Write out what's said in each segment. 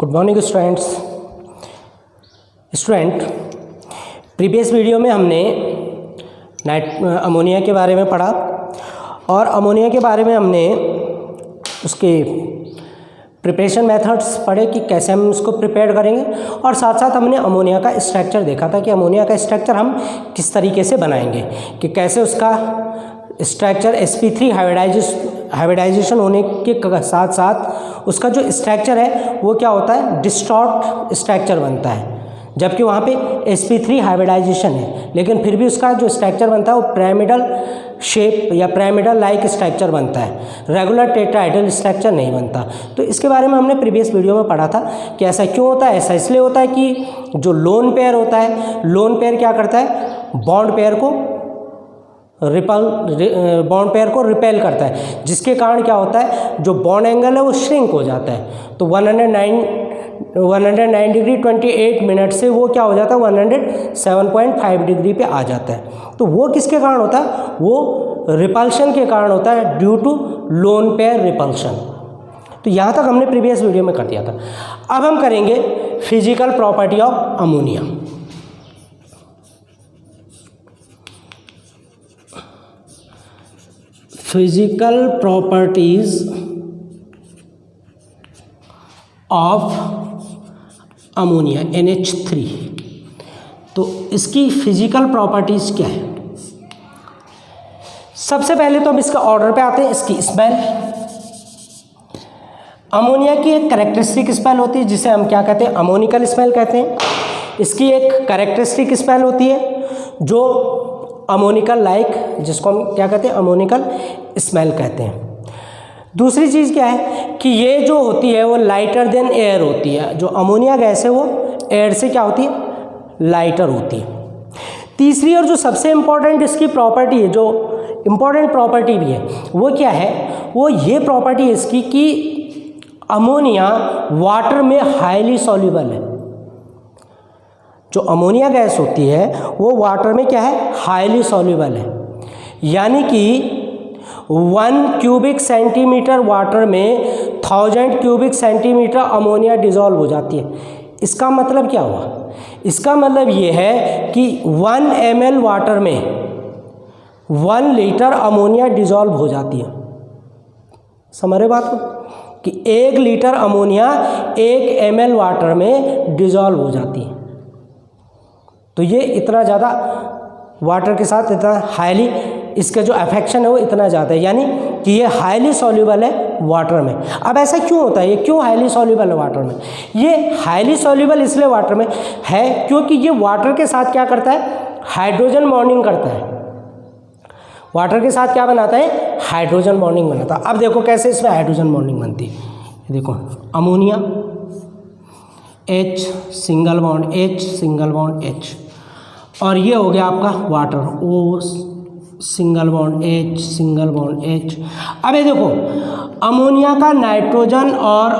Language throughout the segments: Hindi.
Good morning student, previous video में हमने अमोनिया के बारे में पढ़ा और अमोनिया के बारे में हमने उसके प्रिपरेशन मेथड्स पढ़े कि कैसे हम उसको प्रिपेयर करेंगे और साथ साथ हमने अमोनिया का स्ट्रक्चर देखा था कि अमोनिया का स्ट्रक्चर हम किस तरीके से बनाएंगे, कि कैसे उसका स्ट्रक्चर sp3 हाइब्रिडाइजेशन होने के साथ साथ उसका जो स्ट्रक्चर है वो क्या होता है, डिस्टॉर्ट स्ट्रक्चर बनता है। जबकि वहाँ पे sp3 हाइब्रिडाइजेशन है लेकिन फिर भी उसका जो स्ट्रक्चर बनता है वो पिरामिडल शेप या पिरामिडल लाइक स्ट्रक्चर बनता है, रेगुलर टेट्राहेड्रल स्ट्रक्चर नहीं बनता। तो इसके बारे में हमने प्रीवियस वीडियो में पढ़ा था कि ऐसा क्यों होता है। ऐसा इसलिए होता है कि जो लोन पेयर होता है, लोन पेयर क्या करता है, बॉन्ड पेयर को रिपेल करता है, जिसके कारण क्या होता है, जो बॉन्ड एंगल है वो श्रिंक हो जाता है। तो 109 डिग्री 28 मिनट से वो क्या हो जाता है, 107.5 डिग्री पे आ जाता है। तो वो किसके कारण होता है, वो रिपल्शन के कारण होता है, due to lone pair repulsion. तो यहाँ तक हमने प्रीवियस वीडियो में कर दिया था। अब हम करेंगे physical property of ammonia. Physical properties of ammonia NH3। तो इसकी फिजिकल प्रॉपर्टीज क्या है। सबसे पहले तो हम इसका ऑर्डर पे आते हैं। इसकी स्मेल, अमोनिया की एक कैरेक्टरिस्टिक स्मेल होती है जिसे हम क्या कहते हैं, अमोनिकल स्मेल कहते हैं। इसकी एक कैरेक्टरिस्टिक स्मेल होती है जो अमोनिकल लाइक, जिसको हम क्या कहते हैं, अमोनिकल स्मेल कहते हैं। दूसरी चीज़ क्या है कि ये जो होती है वो लाइटर देन एयर होती है। जो अमोनिया गैस है वो एयर से क्या होती है, लाइटर होती है। तीसरी और जो सबसे इम्पॉर्टेंट इसकी प्रॉपर्टी है, जो इम्पॉर्टेंट प्रॉपर्टी भी है, वो क्या है, वो ये प्रॉपर्टी है इसकी कि अमोनिया वाटर में हाईली सॉल्युबल है। जो अमोनिया गैस होती है वो वाटर में क्या है, हाईली सॉल्युबल है। यानी कि 1 क्यूबिक सेंटीमीटर वाटर में 1000 क्यूबिक सेंटीमीटर अमोनिया डिज़ोल्व हो जाती है। इसका मतलब क्या हुआ, इसका मतलब ये है कि 1 ml वाटर में 1 लीटर अमोनिया डिज़ोल्व हो जाती है। समझ रहे बात को, कि 1 लीटर अमोनिया 1 ml वाटर में डिज़ोल्व हो जाती है। तो ये इतना ज़्यादा वाटर के साथ इतना हाईली इसका जो अफेक्शन है वो इतना ज़्यादा है, यानी कि ये हाईली सॉल्युबल है वाटर में। अब ऐसा क्यों होता है, ये क्यों हाईली सॉल्युबल है वाटर में। ये हाईली सॉल्युबल इसलिए वाटर में है क्योंकि ये वाटर के साथ क्या करता है, हाइड्रोजन बॉन्डिंग करता है। वाटर के साथ क्या बनाता है, हाइड्रोजन बॉन्डिंग बनाता है। अब देखो कैसे इसमें हाइड्रोजन बॉन्डिंग बनती है। देखो ammonia H single bond H single bond H, और ये हो गया आपका water O single bond H single bond H। अब ये देखो अमोनिया का नाइट्रोजन और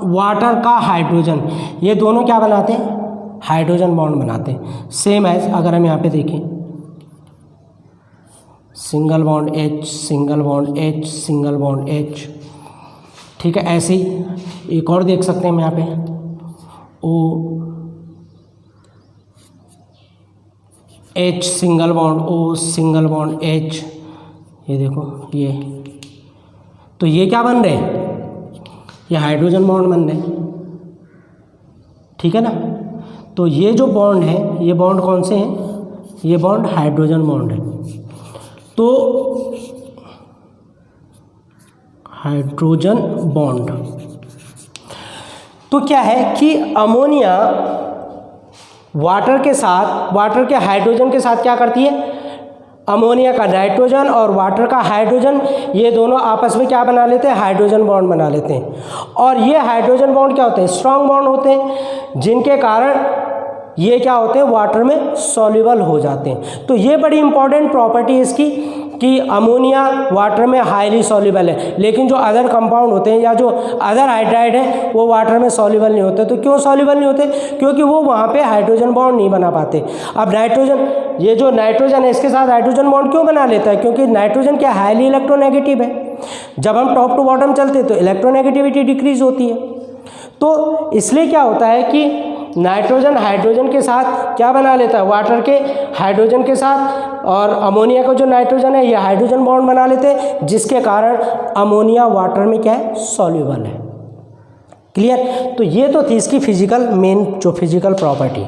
वाटर का हाइड्रोजन, ये दोनों क्या बनाते हैं, हाइड्रोजन बॉन्ड बनाते हैं। सेम एज अगर हम यहाँ पे देखें, single bond H single bond H single bond H, ठीक है। ऐसे ही एक और देख सकते हैं हम यहाँ पे O H single bond O single bond H, ये देखो ये, तो ये क्या बन रहे हैं, ये हाइड्रोजन बॉन्ड बन रहे हैं, ठीक है ना। तो ये जो बॉन्ड है, ये बॉन्ड कौन से हैं, ये बॉन्ड हाइड्रोजन बॉन्ड है। तो हाइड्रोजन बॉन्ड, तो क्या है कि अमोनिया वाटर के साथ, वाटर के हाइड्रोजन के साथ क्या करती है, अमोनिया का नाइट्रोजन और वाटर का हाइड्रोजन, ये दोनों आपस में क्या बना लेते हैं, हाइड्रोजन बॉन्ड बना लेते हैं। और ये हाइड्रोजन बॉन्ड क्या होते हैं, स्ट्रॉन्ग बॉन्ड होते हैं, जिनके कारण ये क्या होते हैं, वाटर में सॉल्युबल हो जाते हैं। तो ये बड़ी इंपॉर्टेंट प्रॉपर्टी है इसकी कि अमोनिया वाटर में हाईली सॉल्युबल है, लेकिन जो अदर कंपाउंड होते हैं या जो अदर हाइड्राइड है वो वाटर में सॉल्युबल नहीं होते। तो क्यों सॉल्युबल नहीं होते, क्योंकि वो वहाँ पे हाइड्रोजन बॉन्ड नहीं बना पाते। अब नाइट्रोजन, ये जो नाइट्रोजन है इसके साथ हाइड्रोजन बॉन्ड क्यों बना लेता है, क्योंकि नाइट्रोजन क्या हाईली इलेक्ट्रोनेगेटिव है। जब हम टॉप टू बॉटम चलते हैं तो इलेक्ट्रोनेगेटिविटी डिक्रीज होती है। तो इसलिए क्या होता है कि नाइट्रोजन हाइड्रोजन के साथ क्या बना लेता है, वाटर के हाइड्रोजन के साथ, और अमोनिया का जो नाइट्रोजन है ये हाइड्रोजन बॉन्ड बना लेते हैं, जिसके कारण अमोनिया वाटर में क्या है, सॉल्युबल है। क्लियर। तो ये तो थी इसकी फिजिकल, मेन जो फिजिकल प्रॉपर्टी।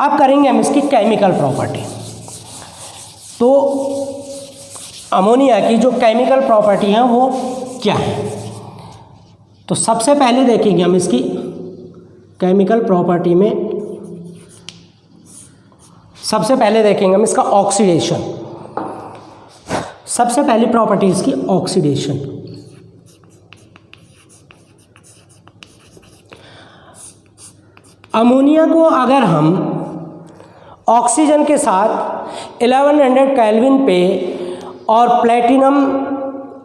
अब करेंगे हम इसकी केमिकल प्रॉपर्टी। तो अमोनिया की जो केमिकल प्रॉपर्टी है वो क्या है, तो सबसे पहले देखेंगे हम इसकी केमिकल प्रॉपर्टी में, सबसे पहले देखेंगे हम इसका ऑक्सीडेशन। सबसे पहली प्रॉपर्टी इसकी ऑक्सीडेशन। अमोनिया को अगर हम ऑक्सीजन के साथ 1100 केल्विन पे और प्लेटिनम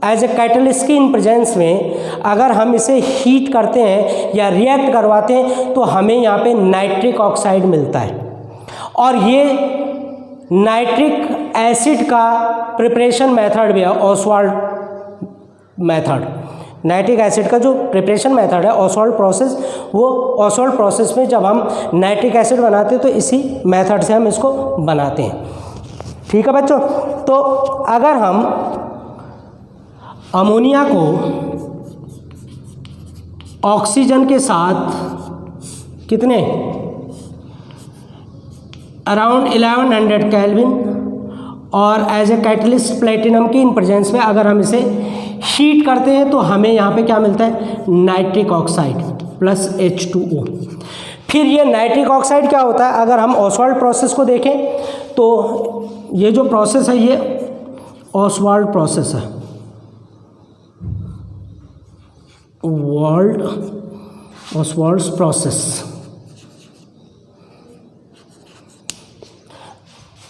एज ए कैटलिस्ट की इन प्रेजेंस में अगर हम इसे हीट करते हैं या रिएक्ट करवाते हैं तो हमें यहाँ पे नाइट्रिक ऑक्साइड मिलता है। और ये नाइट्रिक एसिड का प्रिपरेशन मेथड भी है, ऑसवाल्ड मेथड। नाइट्रिक एसिड का जो प्रिपरेशन मेथड है ऑसवाल्ड प्रोसेस, वो ऑसवाल्ड प्रोसेस में जब हम नाइट्रिक एसिड बनाते हैं तो इसी मेथड से हम इसको बनाते हैं। ठीक है बच्चों। तो अगर हम अमोनिया को ऑक्सीजन के साथ कितने अराउंड 1100 केल्विन और एज ए कैटलिस्ट प्लेटिनम की इन प्रेजेंस में अगर हम इसे हीट करते हैं तो हमें यहाँ पे क्या मिलता है, नाइट्रिक ऑक्साइड प्लस H2O। फिर ये नाइट्रिक ऑक्साइड क्या होता है, अगर हम ऑसवाल्ड प्रोसेस को देखें तो ये जो प्रोसेस है ये ऑसवाल्ड प्रोसेस है, ऑसवाल्ड्स प्रोसेस।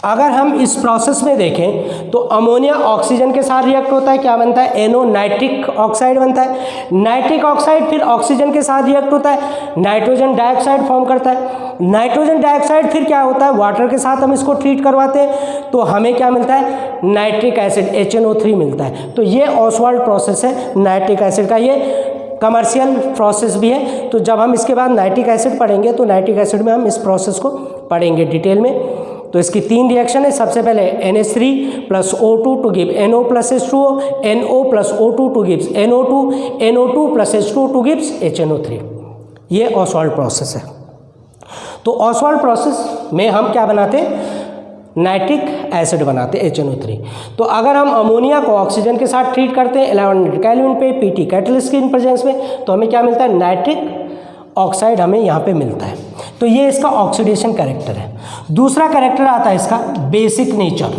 अगर हम इस प्रोसेस में देखें तो अमोनिया ऑक्सीजन के साथ रिएक्ट होता है, क्या बनता है, NO नाइट्रिक ऑक्साइड बनता है। नाइट्रिक ऑक्साइड फिर ऑक्सीजन के साथ रिएक्ट होता है, नाइट्रोजन डाइऑक्साइड फॉर्म करता है। नाइट्रोजन डाइऑक्साइड फिर क्या होता है, वाटर के साथ हम इसको ट्रीट करवाते हैं तो हमें क्या मिलता है, नाइट्रिक एसिड HNO3 मिलता है। तो ये ऑसवाल्ड प्रोसेस है नाइट्रिक एसिड का, ये कमर्शियल प्रोसेस भी है। तो जब हम इसके बाद नाइट्रिक एसिड पढ़ेंगे तो नाइट्रिक एसिड में हम इस प्रोसेस को पढ़ेंगे डिटेल में। तो इसकी 3 रिएक्शन है। सबसे पहले NH3 plus O2 to give NO plus H2O, NO plus O2 to gives NO2, NO2 plus H2 to gives HNO3। ये ऑसवाल्ड प्रोसेस है। तो ऑसवाल्ड प्रोसेस में हम क्या बनाते हैं, नाइट्रिक एसिड बनाते हैं HNO3। तो अगर हम अमोनिया को ऑक्सीजन के साथ ट्रीट करते हैं 1100 केल्विन पे PT कैटलिस्ट की इन प्रेजेंस में तो हमें क्या मिलता है, नाइट्रिक ऑक्साइड हमें यहाँ पे मिलता है। तो ये इसका ऑक्सीडेशन कैरेक्टर है। दूसरा कैरेक्टर आता है इसका बेसिक नेचर।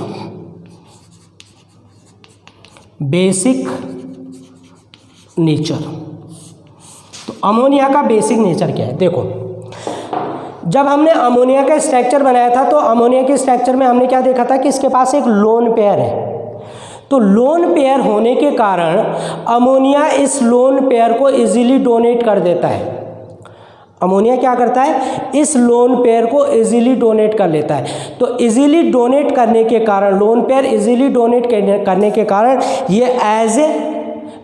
बेसिक नेचर, तो अमोनिया का बेसिक नेचर क्या है, देखो जब हमने अमोनिया का स्ट्रक्चर बनाया था तो अमोनिया के स्ट्रक्चर में हमने क्या देखा था कि इसके पास एक लोन पेयर है। तो लोन पेयर होने के कारण अमोनिया इस लोन पेयर को इजीली डोनेट कर देता है। अमोनिया क्या करता है, इस लोन पेयर को इजीली डोनेट कर लेता है। तो इजीली डोनेट करने के कारण, लोन पेयर इजीली डोनेट करने के कारण ये एज ए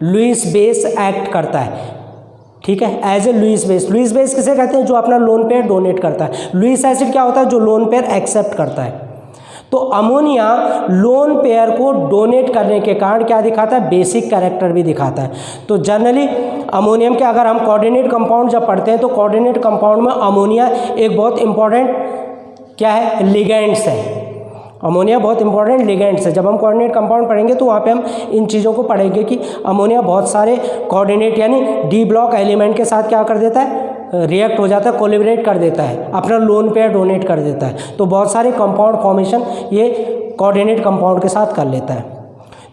लुईस बेस एक्ट करता है। ठीक है, as a Lewis base. Lewis base किसे कहते हैं, जो अपना लोन पेयर डोनेट करता है। लुईस एसिड क्या होता है, जो लोन पेयर एक्सेप्ट करता है। तो अमोनिया लोन पेयर को डोनेट करने के कारण क्या दिखाता है, बेसिक कैरेक्टर भी दिखाता है। तो जनरली अमोनियम के अगर हम कोऑर्डिनेट कंपाउंड जब पढ़ते हैं तो कोऑर्डिनेट कंपाउंड में अमोनिया एक बहुत इंपॉर्टेंट क्या है, लिगेंड्स है। अमोनिया बहुत इंपॉर्टेंट लिगेंड्स है। जब हम कोऑर्डिनेट कंपाउंड पढ़ेंगे तो वहाँ पे हम इन चीज़ों को पढ़ेंगे कि अमोनिया बहुत सारे कोऑर्डिनेट यानी डी ब्लॉक एलिमेंट के साथ क्या कर देता है, रिएक्ट हो जाता है, कोलिब्रेट कर देता है, अपना लोन पेयर डोनेट कर देता है। तो बहुत सारे कंपाउंड फॉर्मेशन ये कोऑर्डिनेट कंपाउंड के साथ कर लेता है।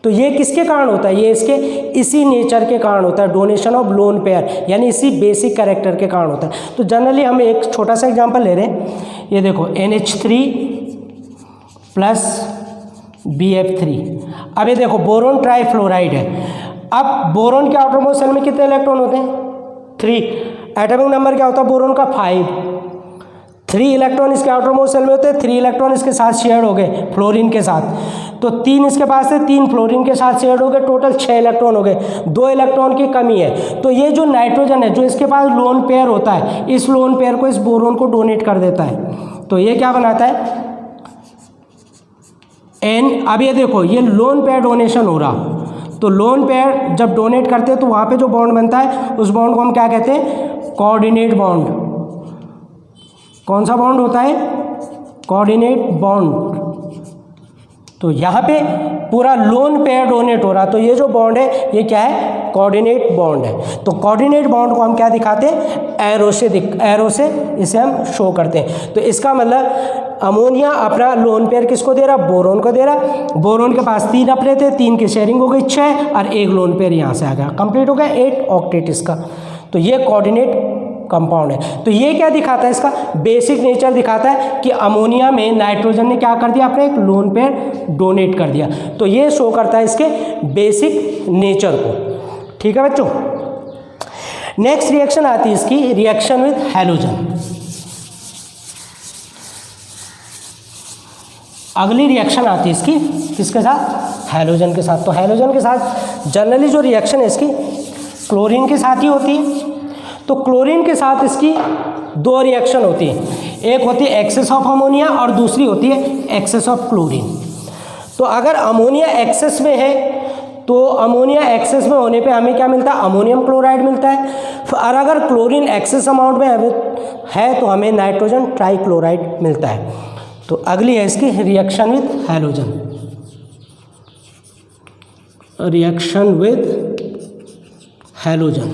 तो ये किसके कारण होता है, ये इसके इसी नेचर के कारण होता है, डोनेशन ऑफ लोन पेयर, यानी इसी बेसिक कैरेक्टर के कारण होता है। तो जनरली हम एक छोटा सा एग्जांपल ले रहे हैं, ये देखो NH3 प्लस BF3। अब ये देखो बोरोन ट्राईफ्लोराइड है। अब बोरोन के आउटरमोस्ट शेल में कितने इलेक्ट्रॉन होते हैं, 3। एटॉमिक नंबर क्या होता है बोरोन का, 5। 3 इलेक्ट्रॉन इसके आउटरमोस्ट सेल में होते हैं, 3 इलेक्ट्रॉन इसके साथ शेयर हो गए फ्लोरीन के साथ, तो 3 इसके पास है, 3 फ्लोरीन के साथ शेयर हो गए, टोटल 6 इलेक्ट्रॉन हो गए, 2 इलेक्ट्रॉन की कमी है। तो ये जो नाइट्रोजन है जो इसके पास लोन पेयर होता है, इस लोन पेयर को इस बोरोन को डोनेट कर देता है, तो ये क्या बनाता है N। अब ये देखो ये लोन पेयर डोनेशन हो रहा, तो लोन पेयर जब डोनेट करते हैं तो वहाँ पे जो बॉन्ड बनता है उस बॉन्ड को हम क्या कहते हैं, कोऑर्डिनेट बॉन्ड। कौन सा बॉन्ड होता है, कोऑर्डिनेट बॉन्ड। तो यहाँ पे पूरा लोन पेयर डोनेट हो रहा, तो ये जो बॉन्ड है ये क्या है, कोऑर्डिनेट बॉन्ड है। तो कोऑर्डिनेट बॉन्ड को हम क्या दिखाते हैं, एरो से इसे हम शो करते हैं। तो इसका मतलब अमोनिया अपना लोन पेयर किसको दे रहा, बोरोन को दे रहा। बोरोन के पास 3 अपने थे, 3 की शेयरिंग हो गई 6 और 1 लोन पेयर यहाँ से आ गया, कंप्लीट हो गया 8 ऑक्टेट इसका। तो ये कोऑर्डिनेट कंपाउंड है। तो ये क्या दिखाता है, इसका बेसिक नेचर दिखाता है कि अमोनिया में नाइट्रोजन ने क्या कर दिया, अपने एक लोन पेयर डोनेट कर दिया। तो ये शो करता है इसके बेसिक नेचर को। ठीक है बच्चों। नेक्स्ट रिएक्शन आती है इसकी, रिएक्शन विद हैलोजन। अगली रिएक्शन आती है इसकी किसके साथ, हैलोजन के साथ। तो हैलोजन के साथ जनरली जो रिएक्शन है इसकी क्लोरीन के साथ ही होती है। तो क्लोरीन के साथ इसकी 2 रिएक्शन होती है, एक होती है एक्सेस ऑफ अमोनिया और दूसरी होती है एक्सेस ऑफ क्लोरीन। तो अगर अमोनिया एक्सेस में है तो अमोनिया एक्सेस में होने पे हमें क्या मिलता है, अमोनियम क्लोराइड मिलता है। और अगर क्लोरीन एक्सेस अमाउंट में है तो हमें नाइट्रोजन ट्राइक्लोराइड मिलता है। तो अगली है इसकी reaction with halogen. Reaction with halogen.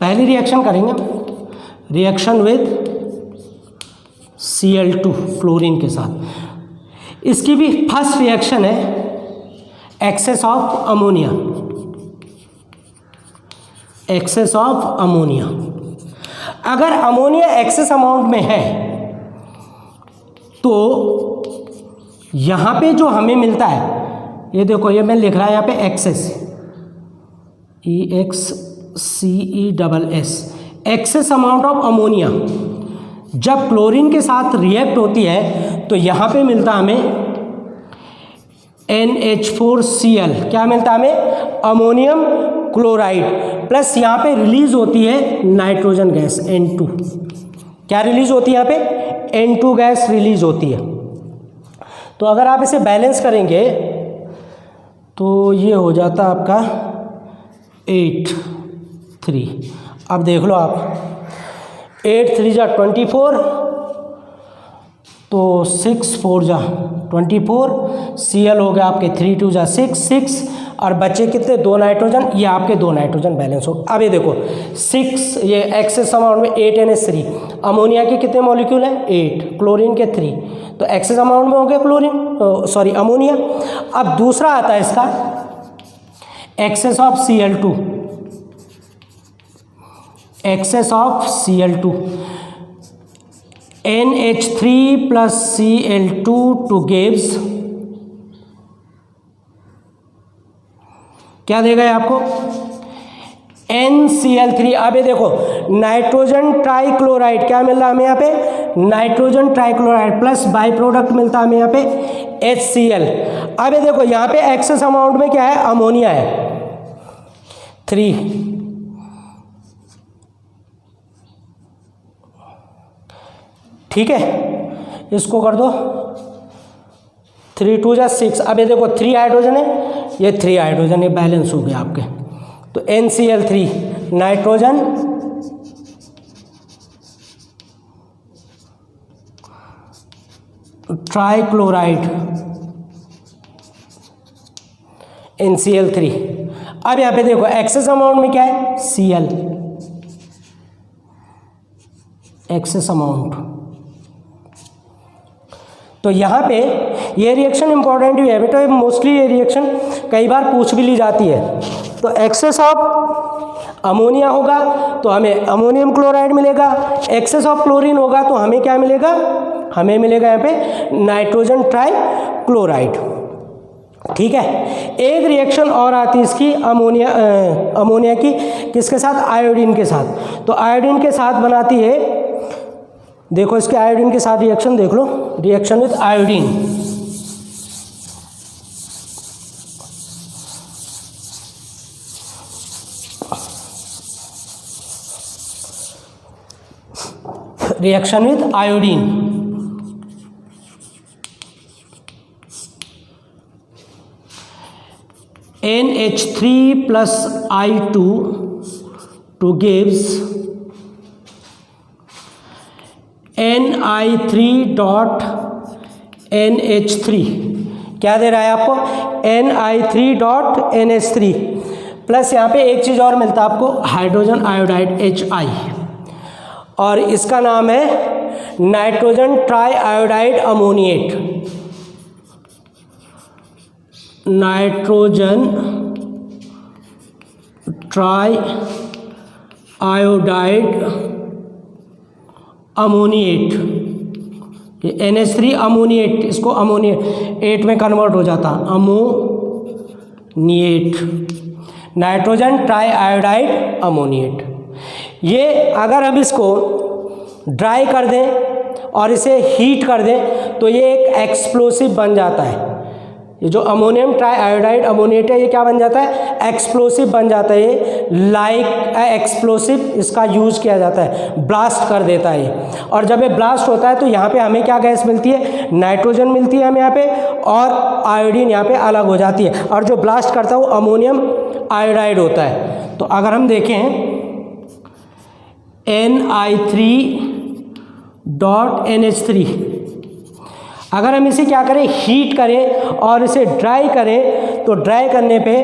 पहली रिएक्शन करेंगे रिएक्शन विद Cl2 क्लोरीन के साथ। इसकी भी फर्स्ट रिएक्शन है excess of ammonia. Excess of ammonia, अगर अमोनिया एक्सेस अमाउंट में है तो यहाँ पे जो हमें मिलता है, ये देखो ये मैं लिख रहा है यहाँ पे excess, EXCESS, excess amount of ammonia जब क्लोरीन के साथ रिएक्ट होती है तो यहाँ पे मिलता हमें NH4Cl, क्या मिलता हमें, अमोनियम क्लोराइड, प्लस यहाँ पे रिलीज होती है नाइट्रोजन गैस N2। क्या रिलीज होती है यहाँ पे, N2 गैस रिलीज होती है। तो अगर आप इसे बैलेंस करेंगे तो ये हो जाता आपका 8-3। अब देख लो आप, 8-3 जा 24, तो 6-4 जा 24, Cl हो गया आपके 3-2 जा 6 और बचे कितने, 2 नाइट्रोजन, ये आपके 2 नाइट्रोजन बैलेंस हो। अब ये देखो 6, ये एक्सेस अमाउंट में 8NH3, अमोनिया के कितने मॉलिक्यूल हैं, 8, क्लोरीन के 3, तो एक्सेस अमाउंट में हो गया क्लोरीन अमोनिया। अब दूसरा आता है इसका excess of Cl2, excess of Cl2, NH3 plus Cl2 to gives, क्या देगा ये आपको, NCl3। अब ये देखो नाइट्रोजन ट्राइक्लोराइड क्या मिल रहा है हमें यहाँ पे, nitrogen trichloride plus by product मिलता है हमें यहाँ पे HCl। अब ये देखो यहाँ पे एक्सेस अमाउंट में क्या है, अमोनिया है 3, ठीक है, इसको कर दो 3-2 जा 6। अब ये देखो 3 हाइड्रोजन है, ये 3 हाइड्रोजन, ये बैलेंस हो गया आपके। तो NCl3 नाइट्रोजन ट्राइक्लोराइड NCl3। अब यहाँ पे देखो एक्सेस अमाउंट में क्या है, Cl, एक्सेस अमाउंट। तो यहाँ पे ये रिएक्शन इंपॉर्टेंट भी है बेटा, मोस्टली ये रिएक्शन कई बार पूछ भी ली जाती है। तो एक्सेस ऑफ अमोनिया होगा तो हमें अमोनियम क्लोराइड मिलेगा, एक्सेस ऑफ क्लोरीन होगा तो हमें क्या मिलेगा, हमें मिलेगा यहाँ पे नाइट्रोजन ट्राइक्लोराइड। ठीक है। एक रिएक्शन और आती है इसकी अमोनिया की, किसके साथ? आयोडीन के साथ। तो आयोडीन के साथ बनाती है, देखो इसके आयोडीन के साथ रिएक्शन देख लो, reaction with iodine. Reaction with iodine, NH3 plus I2 to gives Ni3 dot NH3। क्या दे रहा है आपको? Ni3 dot NH3 प्लस यहाँ पे एक चीज़ और मिलता है आपको, हाइड्रोजन आयोडाइड HI, और इसका नाम है nitrogen tri iodide ammoniate. Nitrogen tri iodide ammoniate, ये NH3 अमोनिएट, इसको अमोनिएट में कन्वर्ट हो जाता, ammoniate, nitrogen tri iodide ammoniate. ये अगर हम इसको ड्राई कर दें और इसे हीट कर दें तो ये एक एक्सप्लोसिव बन जाता है। ये जो अमोनियम ट्राई आयोडाइड अमोनिएट है, ये क्या बन जाता है? एक्सप्लोसिव बन जाता है। ये लाइक एक्सप्लोसिव इसका यूज़ किया जाता है, ब्लास्ट कर देता है ये। और जब ये ब्लास्ट होता है तो यहाँ पे हमें क्या गैस मिलती है? नाइट्रोजन मिलती है हमें यहाँ पे, और आयोडीन यहाँ पे अलग हो जाती है, और जो ब्लास्ट करता है वो अमोनियम आयोडाइड होता है। तो अगर हम देखें Ni3.NH3, अगर हम इसे क्या करें? हीट करें और इसे ड्राई करें, तो ड्राई करने पे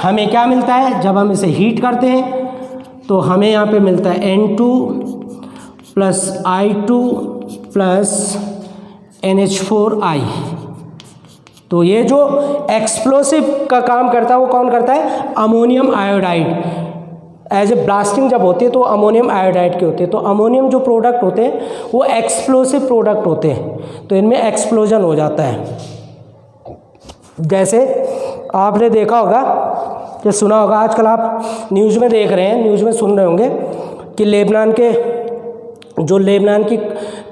हमें क्या मिलता है? जब हम इसे हीट करते हैं तो हमें यहाँ पे मिलता है N2 plus I2 plus NH4I। तो ये जो एक्सप्लोसिव का काम करता है वो कौन करता है? Ammonium iodide. As a blasting जब होती है तो अमोनियम आयोडाइड के होते हैं। तो अमोनियम जो प्रोडक्ट होते हैं वो एक्सप्लोसिव प्रोडक्ट होते हैं, तो इनमें एक्सप्लोजन हो जाता है। जैसे आपने देखा होगा कि सुना होगा, आजकल आप न्यूज़ में देख रहे हैं, न्यूज़ में सुन रहे होंगे कि लेबनान की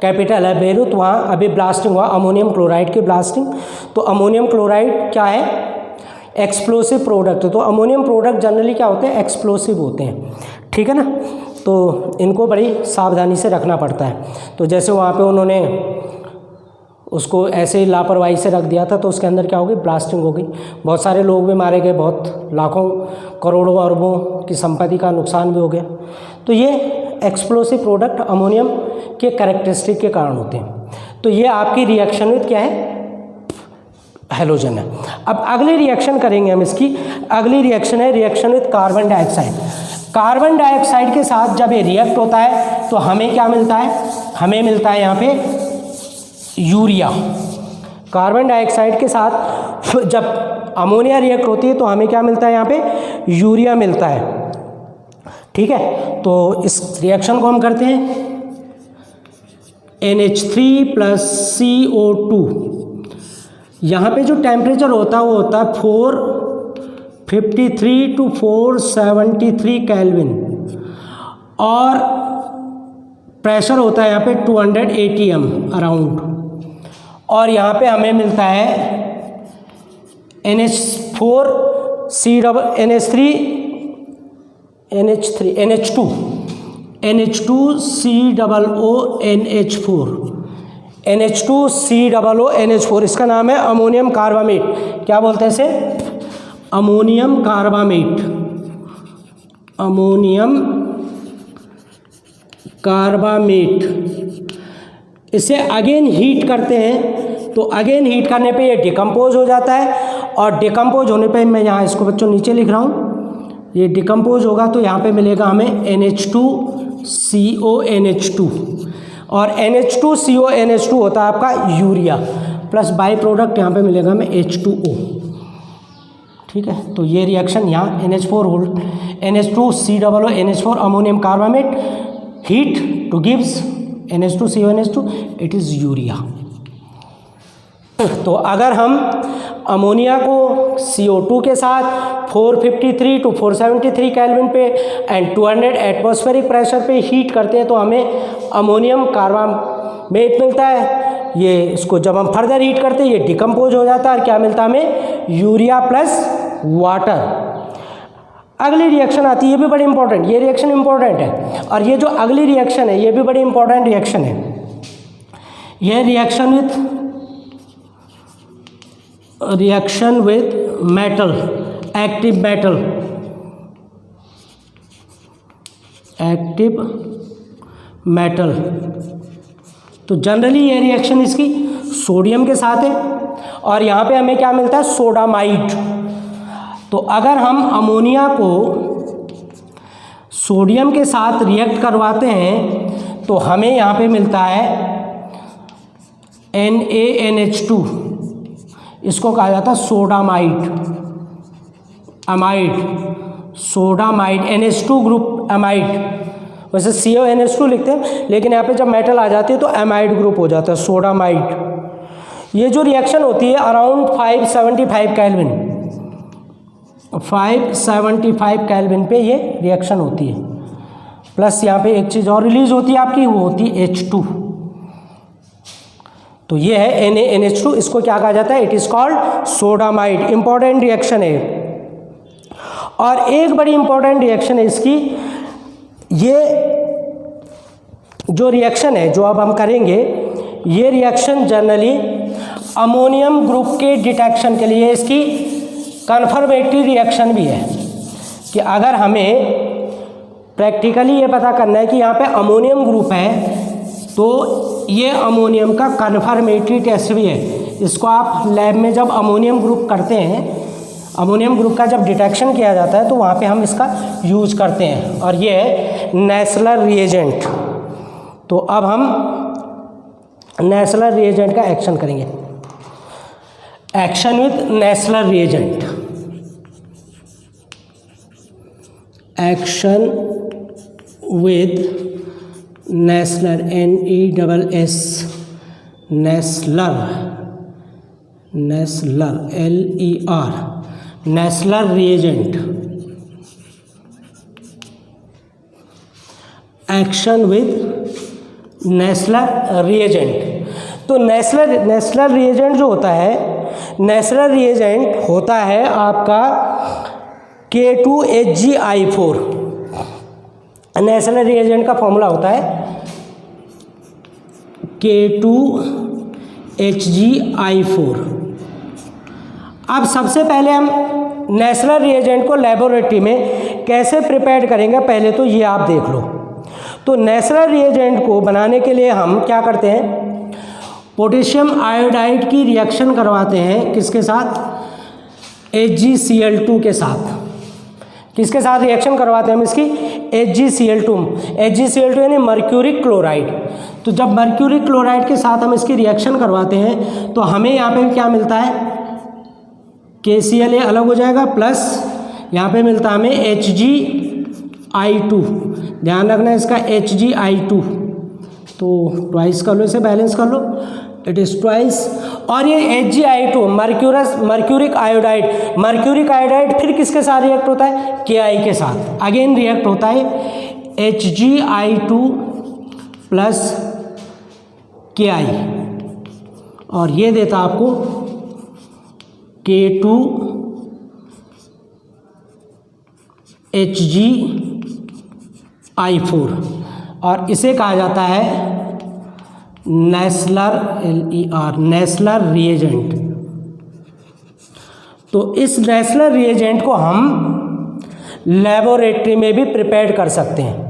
कैपिटल है बेरूत, वहाँ अभी ब्लास्टिंग हुआ, अमोनियम क्लोराइड की ब्लास्टिंग। तो अमोनियम क्लोराइड क्या है? एक्सप्लोसिव प्रोडक्ट है। तो अमोनियम प्रोडक्ट जनरली क्या होते हैं? एक्सप्लोसिव होते हैं, ठीक है ना। तो इनको बड़ी सावधानी से रखना पड़ता है। तो जैसे वहाँ पे उन्होंने उसको ऐसे ही लापरवाही से रख दिया था, तो उसके अंदर क्या हो गई? ब्लास्टिंग हो गई, बहुत सारे लोग भी मारे गए, बहुत लाखों करोड़ों अरबों की संपत्ति का नुकसान भी हो गया। तो ये एक्सप्लोसिव प्रोडक्ट अमोनियम के कैरेक्टरिस्टिक के कारण होते हैं। तो ये आपकी रिएक्शन विद क्या है? हेलोजन है। अब अगली रिएक्शन करेंगे हम, इसकी अगली रिएक्शन है reaction with carbon dioxide. Carbon dioxide के साथ जब ये रिएक्ट होता है तो हमें क्या मिलता है? हमें मिलता है यहाँ पे यूरिया। कार्बन डाइऑक्साइड के साथ जब अमोनिया रिएक्ट होती है तो हमें क्या मिलता है? यहाँ पे यूरिया मिलता है, ठीक है। तो इस रिएक्शन को हम करते हैं, NH3 प्लस CO2। यहाँ पे जो टेम्परेचर होता है वो होता है 453 टू 473 केल्विन, और प्रेशर होता है यहाँ पे 200 ATM अराउंड। और यहाँ पे हमें मिलता है NH2COONH4। इसका नाम है अमोनियम कार्बामेट। क्या बोलते हैं इसे? Ammonium carbamate. Ammonium carbamate. इसे अगेन हीट करते हैं, तो अगेन हीट करने पे ये डिकम्पोज हो जाता है, और डिकम्पोज होने पे मैं यहाँ इसको बच्चों नीचे लिख रहा हूँ, ये डिकम्पोज होगा तो यहाँ पे मिलेगा हमें NH2CONH2, और NH2CONH2 होता है आपका यूरिया, प्लस बाई प्रोडक्ट यहाँ पे मिलेगा हमें H2O, ठीक है। तो ये रिएक्शन यहाँ NH2COONH4 ammonium carbamate heat two gives NH2CONH2, it is urea. तो अगर हम अमोनिया को CO2 के साथ 453 to 473 केल्विन पे एंड 200 एटमॉस्फेरिक प्रेशर पे हीट करते हैं तो हमें अमोनियम कार्बामेट मिलता है। ये इसको जब हम फर्दर हीट करते हैं ये डिकम्पोज हो जाता है और क्या मिलता है हमें, यूरिया प्लस वाटर। अगली रिएक्शन आती है, ये भी बड़ी इंपॉर्टेंट, ये रिएक्शन इंपॉर्टेंट है। और ये जो अगली रिएक्शन है ये भी बड़ी इंपॉर्टेंट रिएक्शन है। यह reaction with metal, active metal, active metal. तो जनरली ये रिएक्शन इसकी सोडियम के साथ है और यहाँ पे हमें क्या मिलता है, सोडामाइड। तो अगर हम अमोनिया को सोडियम के साथ रिएक्ट करवाते हैं तो हमें यहाँ पे मिलता है NaNH2, इसको कहा जाता है sodamide, amide, sodamide, NH2 group amide. वैसे CONH2 लिखते हैं लेकिन यहाँ पे जब मेटल आ जाती है तो अमाइड ग्रुप हो जाता है, सोडामाइड। ये जो रिएक्शन होती है अराउंड 575 केल्विन, 575 केल्विन पे ये रिएक्शन होती है। प्लस यहाँ पे एक चीज़ और रिलीज होती है आपकी, वो होती है H2। तो ये है NaNH2, इसको क्या कहा जाता है, it is called sodamide. Important reaction है। और एक बड़ी इंपॉर्टेंट रिएक्शन है इसकी, ये जो रिएक्शन है जो अब हम करेंगे, ये रिएक्शन जनरली अमोनियम ग्रुप के डिटेक्शन के लिए इसकी कन्फर्मेटरी रिएक्शन भी है कि अगर हमें प्रैक्टिकली ये पता करना है कि यहाँ पे अमोनियम ग्रुप है तो ये अमोनियम का कन्फर्मेटरी टेस्ट भी है। इसको आप लैब में जब अमोनियम ग्रुप करते हैं, अमोनियम ग्रुप का जब डिटेक्शन किया जाता है तो वहाँ पे हम इसका यूज करते हैं और ये है नेस्लर रिएजेंट। तो अब हम नेस्लर रिएजेंट का एक्शन करेंगे। Action with Nessler reagent, action with Nessler, NESS, Nessler, Nessler, LER, Nessler reagent. Action with Nessler reagent. तो नेस्लर रिएजेंट जो होता है, नेस्लर रिएजेंट होता है आपका K2HgI4। नेस्लर रिएजेंट का फॉर्मूला होता है K2HgI4। अब सबसे पहले हम नेस्लर रिएजेंट को लेबोरेटरी में कैसे प्रिपेयर करेंगे, पहले तो ये आप देख लो। तो नेस्लर रिएजेंट को बनाने के लिए हम क्या करते हैं, पोटेशियम आयोडाइड की रिएक्शन करवाते हैं, किसके साथ, HgCl2 के साथ। किसके साथ रिएक्शन करवाते हैं हम इसकी, HgCl2। HgCl2 यानी मर्क्यूरिक क्लोराइड। तो जब मर्क्यूरिक क्लोराइड के साथ हम इसकी रिएक्शन करवाते हैं तो हमें यहाँ पे क्या मिलता है, KCl ये अलग हो जाएगा, प्लस यहाँ पे मिलता है हमें HgI2। ध्यान रखना इसका HgI2, तो ट्वाइस कर लो, इसे बैलेंस कर लो, इट इज़ ट्वाइस। और ये HgI2 mercuric iodide, mercuric iodide फिर किसके साथ रिएक्ट होता है, Ki के साथ। अगेन रिएक्ट होता है HgI2 प्लस Ki और ये देता आपको K2HgI4 और इसे कहा जाता है नेस्लर, LER, नेस्लर रिएजेंट। तो इस नेस्लर रिएजेंट को हम लेबोरेटरी में भी प्रिपेयर कर सकते हैं।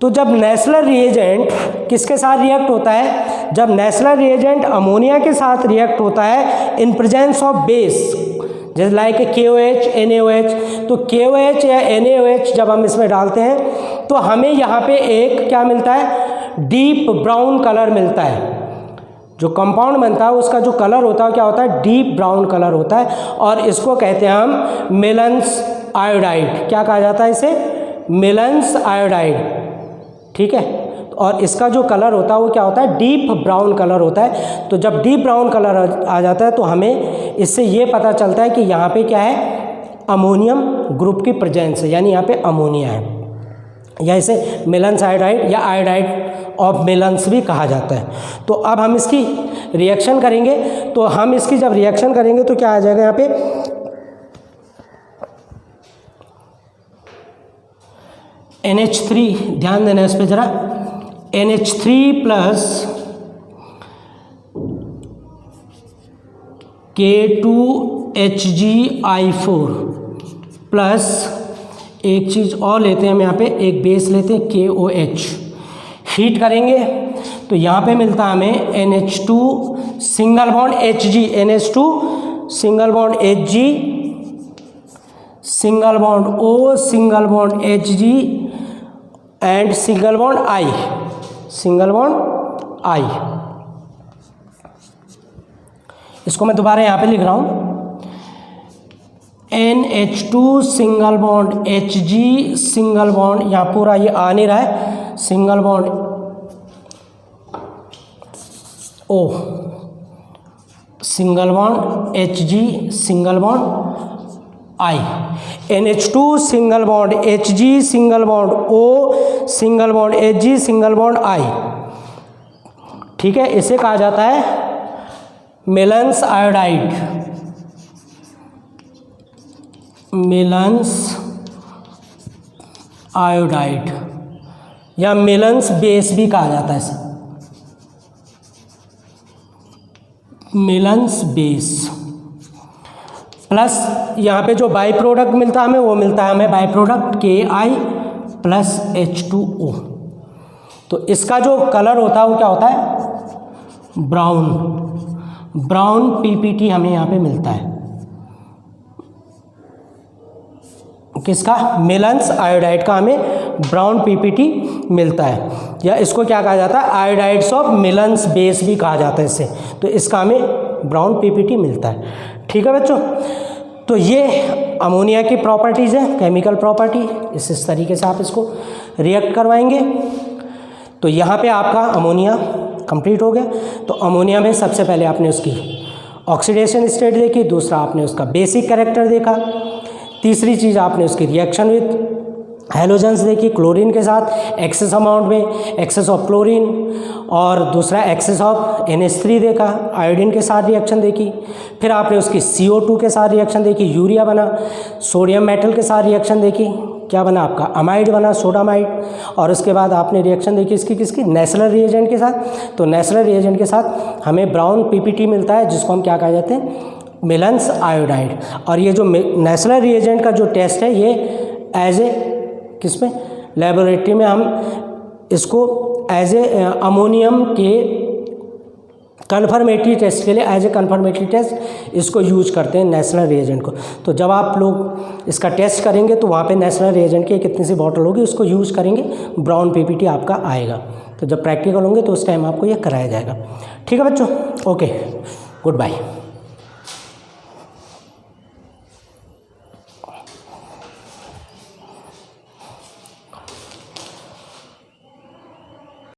तो जब नेस्लर रिएजेंट किसके साथ रिएक्ट होता है, जब नेस्लर रिएजेंट अमोनिया के साथ रिएक्ट होता है इन प्रेजेंस ऑफ बेस, जैसे लाइक KOH, NaOH। तो KOH या NaOH जब हम इसमें डालते हैं तो हमें यहाँ पे एक क्या मिलता है, डीप ब्राउन कलर मिलता है। जो कंपाउंड बनता है उसका जो कलर होता है क्या होता है, डीप ब्राउन कलर होता है और इसको कहते हैं हम मेलन्स आयोडाइड। क्या कहा जाता है इसे, मेलन्स आयोडाइड, ठीक है। और इसका जो कलर होता है वो क्या होता है, डीप ब्राउन कलर होता है। तो जब डीप ब्राउन कलर आ जाता है तो हमें इससे ये पता चलता है कि यहाँ पे क्या है, अमोनियम ग्रुप की प्रेजेंस है, यानी यहाँ पे अमोनिया है, या इसे मिलन्स आयोडाइड या आयोडाइड ऑफ मिलन्स भी कहा जाता है। तो अब हम इसकी रिएक्शन करेंगे, तो हम इसकी जब रिएक्शन करेंगे तो क्या आ जाएगा यहाँ पे, NH3, ध्यान देना इस पे जरा, NH3 प्लस K2HgI4 प्लस एक चीज़ और लेते हैं हम यहाँ पे, एक बेस लेते हैं KOH, हीट करेंगे तो यहाँ पे मिलता है हमें NH2 single bond Hg, NH2 single bond Hg, single bond O, single bond Hg and single bond I, single bond I। इसको मैं दोबारा यहाँ पे लिख रहा हूँ, NH2 single bond Hg, single bond, यहाँ पूरा ये आ नहीं रहा है, single bond O, single bond Hg, single bond I, NH2 single bond Hg, single bond O, single bond Hg, single bond I। ठीक है, इसे कहा जाता है मिलन्स आयोडाइड, मिलन्स आयोडाइड या मिलन्स बेस भी कहा जाता है इसे, मिलन्स बेस। प्लस यहाँ पे जो बाई प्रोडक्ट मिलता है हमें, वो मिलता है हमें by product Ki plus H2O। तो इसका जो कलर होता है वो क्या होता है, ब्राउन, ब्राउन PPT हमें यहाँ पे मिलता है, किसका, मिलन्स आयोडाइड का हमें ब्राउन PPT मिलता है, या इसको क्या कहा जाता है, आयोडाइड्स ऑफ मिलन्स बेस भी कहा जाता है इसे। तो इसका हमें ब्राउन PPT मिलता है। ठीक है बच्चों, तो ये अमोनिया की प्रॉपर्टीज़ है, केमिकल प्रॉपर्टी, इस तरीके से आप इसको रिएक्ट करवाएंगे। तो यहाँ पे आपका अमोनिया कंप्लीट हो गया। तो अमोनिया में सबसे पहले आपने उसकी ऑक्सीडेशन स्टेट देखी, दूसरा आपने उसका बेसिक कैरेक्टर देखा, तीसरी चीज़ आपने उसकी रिएक्शन विद हैलोजेंस देखी क्लोरीन के साथ, एक्सेस अमाउंट में, एक्सेस ऑफ क्लोरीन, और दूसरा एक्सेस ऑफ NH3 देखा, आयोडीन के साथ रिएक्शन देखी। फिर आपने उसकी CO2 के साथ रिएक्शन देखी, यूरिया बना, सोडियम मेटल के साथ रिएक्शन देखी, क्या बना आपका, अमाइड बना, सोडामाइड। और उसके बाद आपने रिएक्शन देखी इसकी किसकी, नेचुरल रिएजेंट के साथ। तो नेचुरल रिएजेंट के साथ हमें ब्राउन PPT मिलता है, जिसको हम क्या कहा जाते हैं, मिलन्स आयोडाइड। और ये जो नेचुरल रिएजेंट का जो टेस्ट है, ये एज ए किसमें, लेबोरेटरी में हम इसको एज ए अमोनियम के कन्फर्मेटरी टेस्ट के लिए, एज ए कन्फर्मेटरी टेस्ट इसको यूज करते हैं नेचुरल रिएजेंट को। तो जब आप लोग इसका टेस्ट करेंगे तो वहाँ पे नेचुरल रिएजेंट की कितनी सी बॉटल होगी उसको यूज करेंगे, ब्राउन PPT आपका आएगा। तो जब प्रैक्टिकल होंगे तो उस टाइम आपको ये कराया जाएगा। ठीक है बच्चों, ओके, गुड बाय।